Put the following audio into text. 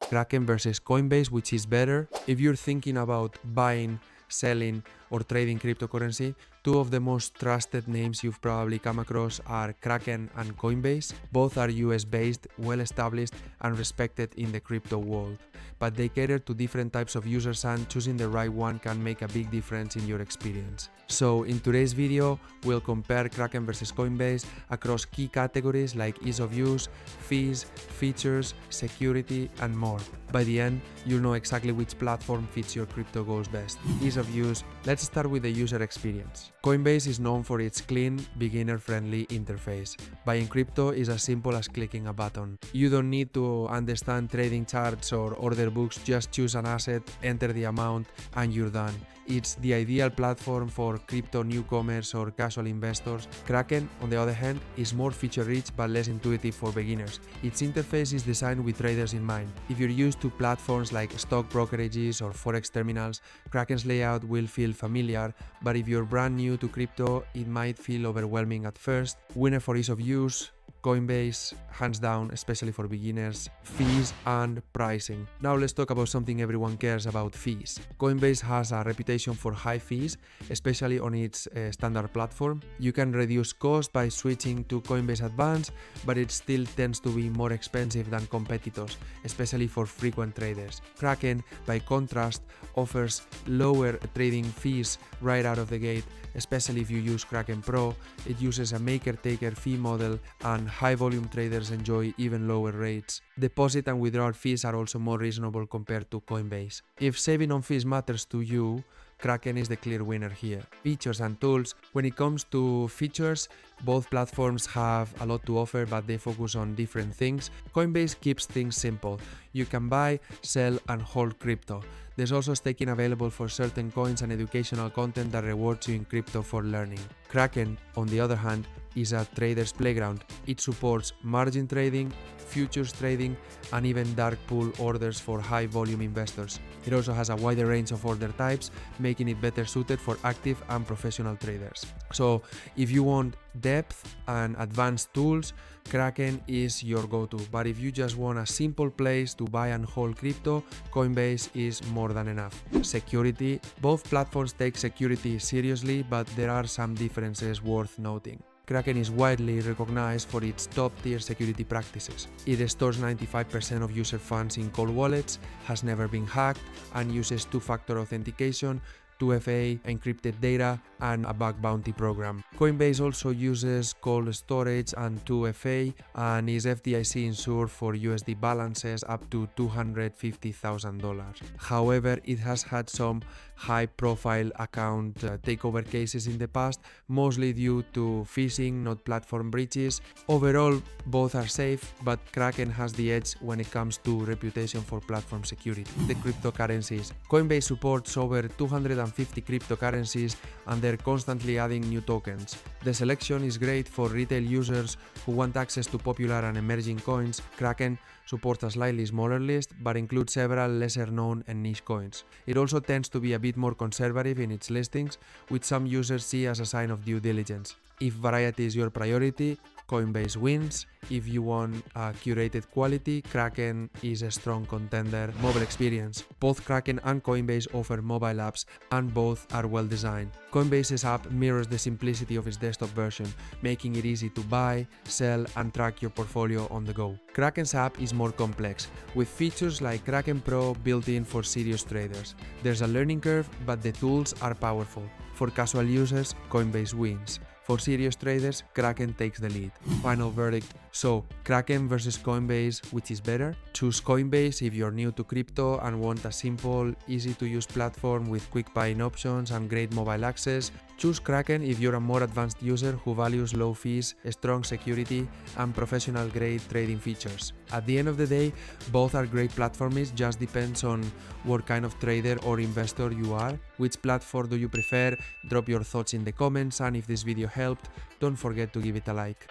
Kraken versus Coinbase, which is better? If you're thinking about buying, selling, or trading cryptocurrency, two of the most trusted names you've probably come across are Kraken and Coinbase. Both are US based, well established, and respected in the crypto world. But they cater to different types of users, and choosing the right one can make a big difference in your experience. So in today's video, we'll compare Kraken versus Coinbase across key categories like ease of use, fees, features, security, and more. By the end, you'll know exactly which platform fits your crypto goals best. Ease of use. Let's start with the user experience. Coinbase is known for its clean, beginner-friendly interface. Buying crypto is as simple as clicking a button. You don't need to understand trading charts or order books, just choose an asset, enter the amount, and you're done. It's the ideal platform for crypto newcomers or casual investors. Kraken, on the other hand, is more feature-rich but less intuitive for beginners. Its interface is designed with traders in mind. If you're used to platforms like stock brokerages or forex terminals, Kraken's layout will feel familiar, but if you're brand new to crypto, it might feel overwhelming at first. Winner for ease of use, Coinbase, hands down, especially for beginners. Fees and pricing. Now let's talk about something everyone cares about: fees. Coinbase has a reputation for high fees, especially on its standard platform. You can reduce costs by switching to Coinbase Advanced, but it still tends to be more expensive than competitors, especially for frequent traders. Kraken, by contrast, offers lower trading fees right out of the gate, especially if you use Kraken Pro. It uses a maker-taker fee model, and high-volume traders enjoy even lower rates. Deposit and withdrawal fees are also more reasonable compared to Coinbase. If saving on fees matters to you, Kraken is the clear winner here. Features and tools. When it comes to features, both platforms have a lot to offer, but they focus on different things. Coinbase keeps things simple. You can buy, sell, and hold crypto. There's also staking available for certain coins and educational content that rewards you in crypto for learning. Kraken, on the other hand, is a trader's playground. It supports margin trading, futures trading, and even dark pool orders for high volume investors. It also has a wider range of order types, making it better suited for active and professional traders. So if you want depth and advanced tools, Kraken is your go-to. But if you just want a simple place to buy and hold crypto, Coinbase is more than enough. Security. Both platforms take security seriously, but there are some differences worth noting. Kraken is widely recognized for its top-tier security practices. It stores 95% of user funds in cold wallets, has never been hacked, and uses two-factor authentication, 2FA, encrypted data, and a bug bounty program. Coinbase also uses cold storage and 2FA, and is FDIC insured for USD balances up to $250,000. However, it has had some high-profile account takeover cases in the past, mostly due to phishing, not platform breaches. Overall, both are safe, but Kraken has the edge when it comes to reputation for platform security. The cryptocurrencies. Coinbase supports over 250 cryptocurrencies, and they're constantly adding new tokens. The selection is great for retail users who want access to popular and emerging coins. Kraken supports a slightly smaller list, but includes several lesser known and niche coins. It also tends to be a bit more conservative in its listings, which some users see as a sign of due diligence. If variety is your priority, Coinbase wins. If you want curated quality, Kraken is a strong contender. Mobile experience. Both Kraken and Coinbase offer mobile apps, and both are well designed. Coinbase's app mirrors the simplicity of its desktop version, making it easy to buy, sell, and track your portfolio on the go. Kraken's app is more complex, with features like Kraken Pro built in for serious traders. There's a learning curve, but the tools are powerful. For casual users, Coinbase wins. For serious traders, Kraken takes the lead. Final verdict. So, Kraken versus Coinbase, which is better? Choose Coinbase if you're new to crypto and want a simple, easy-to-use platform with quick buying options and great mobile access. Choose Kraken if you're a more advanced user who values low fees, strong security, and professional-grade trading features. At the end of the day, both are great platforms, just depends on what kind of trader or investor you are. Which platform do you prefer? Drop your thoughts in the comments, and if this video helped, don't forget to give it a like.